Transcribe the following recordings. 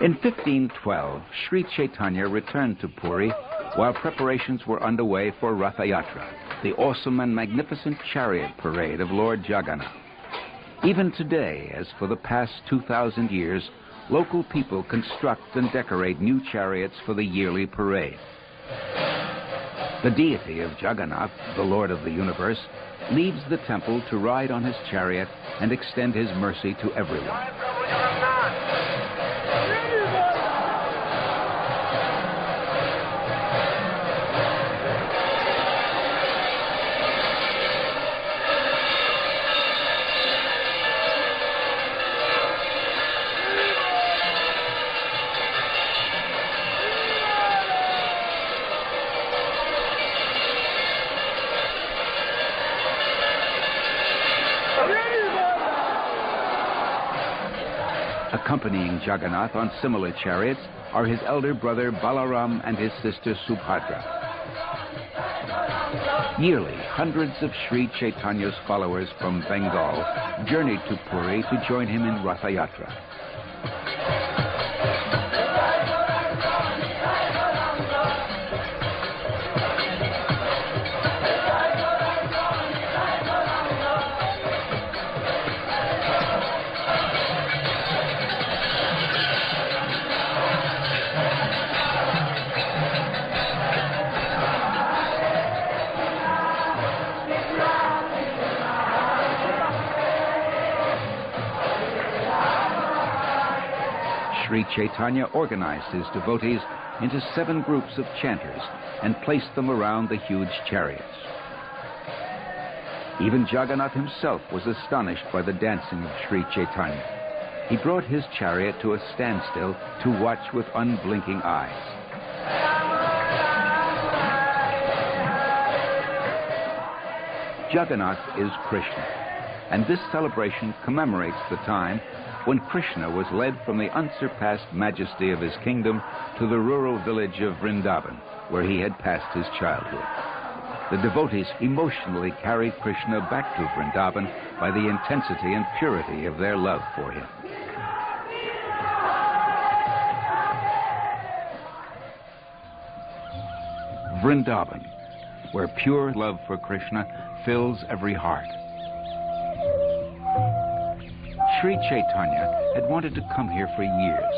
In 1512, Sri Chaitanya returned to Puri while preparations were underway for Ratha Yatra, the awesome and magnificent chariot parade of Lord Jagannath. Even today, as for the past 2,000 years, local people construct and decorate new chariots for the yearly parade. The deity of Jagannath, the Lord of the universe, leaves the temple to ride on his chariot and extend his mercy to everyone. Accompanying Jagannath on similar chariots are his elder brother Balaram and his sister Subhadra. Yearly, hundreds of Sri Chaitanya's followers from Bengal journeyed to Puri to join him in Ratha Yatra. Sri Chaitanya organized his devotees into 7 groups of chanters and placed them around the huge chariots. Even Jagannath himself was astonished by the dancing of Sri Chaitanya. He brought his chariot to a standstill to watch with unblinking eyes. Jagannath is Krishna, and this celebration commemorates the time when Krishna was led from the unsurpassed majesty of his kingdom to the rural village of Vrindavan, where he had passed his childhood. The devotees emotionally carried Krishna back to Vrindavan by the intensity and purity of their love for him. Vrindavan, where pure love for Krishna fills every heart. Sri Chaitanya had wanted to come here for years,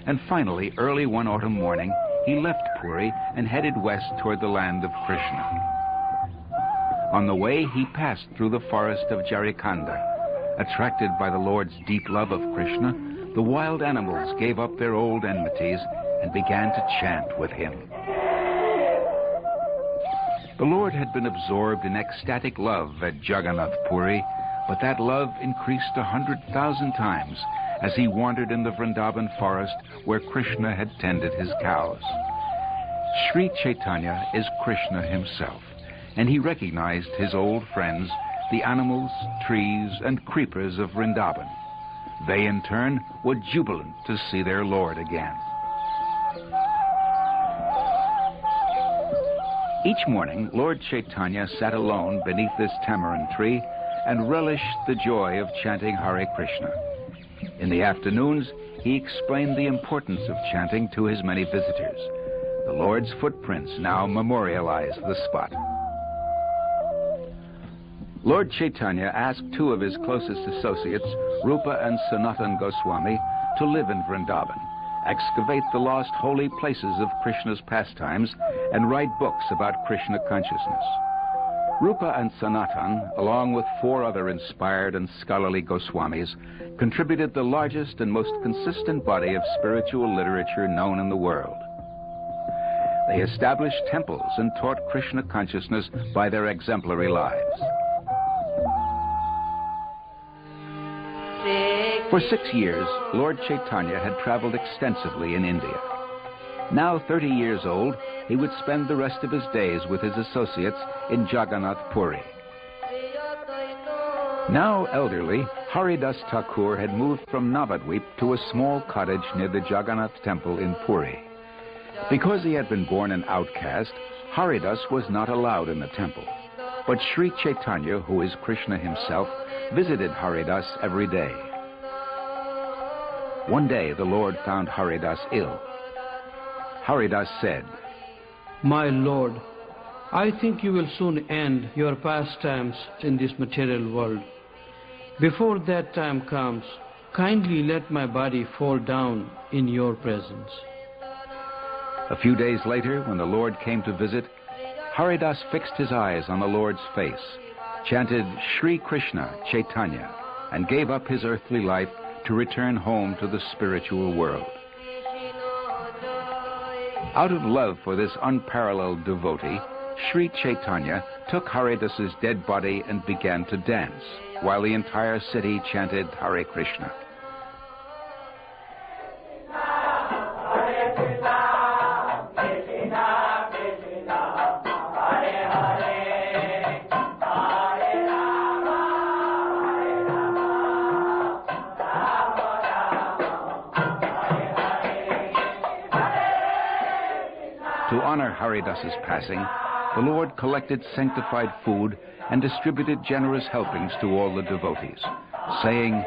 and finally, early one autumn morning, he left Puri and headed west toward the land of Krishna. On the way, he passed through the forest of Jarikanda. Attracted by the Lord's deep love of Krishna, the wild animals gave up their old enmities and began to chant with him. The Lord had been absorbed in ecstatic love at Jagannath Puri, but that love increased 100,000 times as he wandered in the Vrindavan forest where Krishna had tended his cows. Sri Chaitanya is Krishna himself, and he recognized his old friends, the animals, trees, and creepers of Vrindavan. They, in turn, were jubilant to see their Lord again. Each morning, Lord Chaitanya sat alone beneath this tamarind tree and relished the joy of chanting Hare Krishna. In the afternoons, he explained the importance of chanting to his many visitors. The Lord's footprints now memorialize the spot. Lord Chaitanya asked 2 of his closest associates, Rupa and Sanatan Goswami, to live in Vrindavan, excavate the lost holy places of Krishna's pastimes, and write books about Krishna consciousness. Rupa and Sanatan, along with 4 other inspired and scholarly Goswamis, contributed the largest and most consistent body of spiritual literature known in the world. They established temples and taught Krishna consciousness by their exemplary lives. For 6 years, Lord Chaitanya had traveled extensively in India. Now 30 years old, he would spend the rest of his days with his associates in Jagannath Puri. Now elderly, Haridas Thakur had moved from Navadvip to a small cottage near the Jagannath temple in Puri. Because he had been born an outcast, Haridas was not allowed in the temple. But Sri Chaitanya, who is Krishna himself, visited Haridas every day. One day the Lord found Haridas ill. Haridas said, "My Lord, I think you will soon end your pastimes in this material world. Before that time comes, kindly let my body fall down in your presence." A few days later, when the Lord came to visit, Haridas fixed his eyes on the Lord's face, chanted Shri Krishna Chaitanya, and gave up his earthly life to return home to the spiritual world. Out of love for this unparalleled devotee, Shri Chaitanya took Haridas's dead body and began to dance, while the entire city chanted Hare Krishna. To honor Haridas's passing, the Lord collected sanctified food and distributed generous helpings to all the devotees, saying,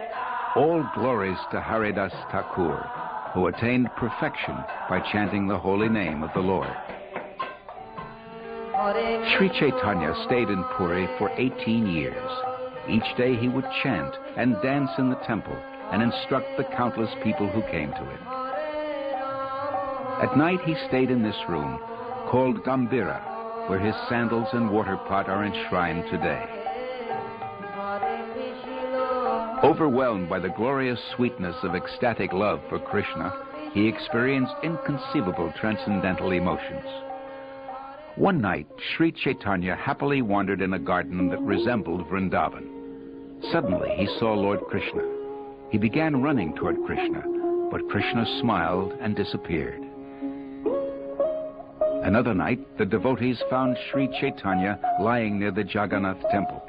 "All glories to Haridas Thakur, who attained perfection by chanting the holy name of the Lord." Sri Chaitanya stayed in Puri for 18 years. Each day he would chant and dance in the temple and instruct the countless people who came to him. At night he stayed in this room, called Gambira, where his sandals and water pot are enshrined today. Overwhelmed by the glorious sweetness of ecstatic love for Krishna, he experienced inconceivable transcendental emotions. One night, Sri Chaitanya happily wandered in a garden that resembled Vrindavan. Suddenly he saw Lord Krishna. He began running toward Krishna, but Krishna smiled and disappeared. Another night, the devotees found Sri Chaitanya lying near the Jagannath temple.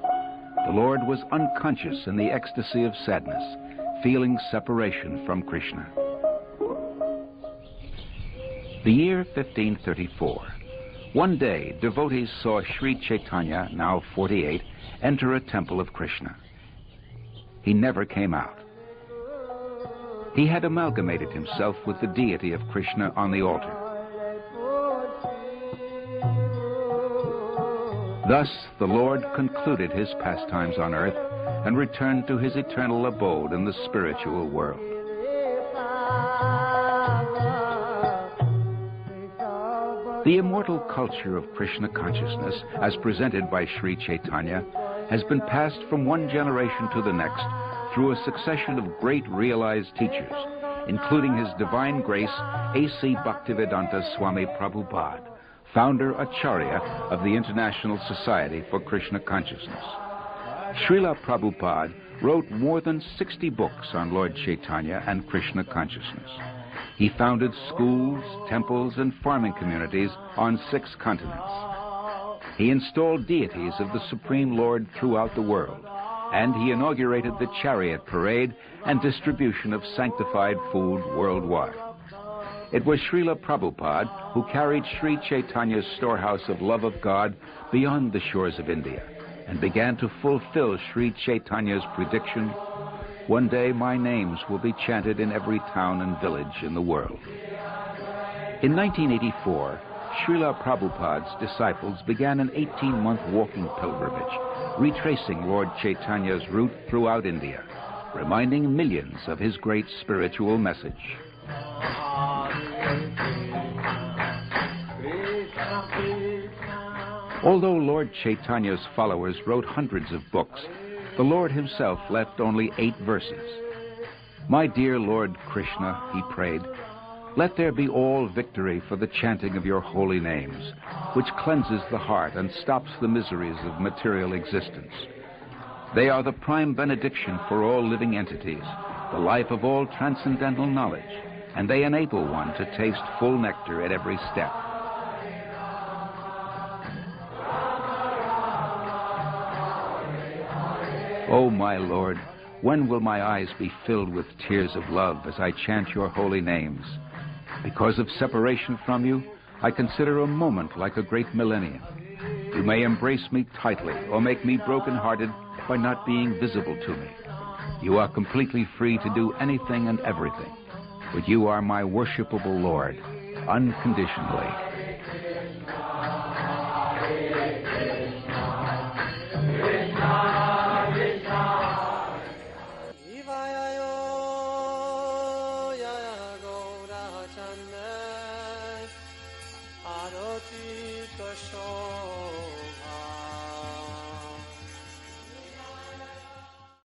The Lord was unconscious in the ecstasy of sadness, feeling separation from Krishna. The year 1534. One day, devotees saw Sri Chaitanya, now 48, enter a temple of Krishna. He never came out. He had amalgamated himself with the deity of Krishna on the altar. Thus, the Lord concluded his pastimes on earth and returned to his eternal abode in the spiritual world. The immortal culture of Krishna consciousness, as presented by Sri Chaitanya, has been passed from one generation to the next through a succession of great realized teachers, including His Divine Grace A.C. Bhaktivedanta Swami Prabhupada, founder Acharya of the International Society for Krishna Consciousness. Srila Prabhupada wrote more than 60 books on Lord Chaitanya and Krishna consciousness. He founded schools, temples, and farming communities on 6 continents. He installed deities of the Supreme Lord throughout the world, and he inaugurated the chariot parade and distribution of sanctified food worldwide. It was Srila Prabhupada who carried Sri Chaitanya's storehouse of love of God beyond the shores of India and began to fulfill Sri Chaitanya's prediction, "One day my names will be chanted in every town and village in the world." In 1984, Srila Prabhupada's disciples began an 18-month walking pilgrimage, retracing Lord Chaitanya's route throughout India, reminding millions of his great spiritual message. Although Lord Chaitanya's followers wrote hundreds of books, the Lord himself left only 8 verses. "My dear Lord Krishna," he prayed, "let there be all victory for the chanting of your holy names, which cleanses the heart and stops the miseries of material existence. They are the prime benediction for all living entities, the life of all transcendental knowledge, and they enable one to taste full nectar at every step. Oh, my Lord, when will my eyes be filled with tears of love as I chant your holy names? Because of separation from you, I consider a moment like a great millennium. You may embrace me tightly or make me broken-hearted by not being visible to me. You are completely free to do anything and everything. but you are my worshipable Lord, unconditionally. Arati Kasho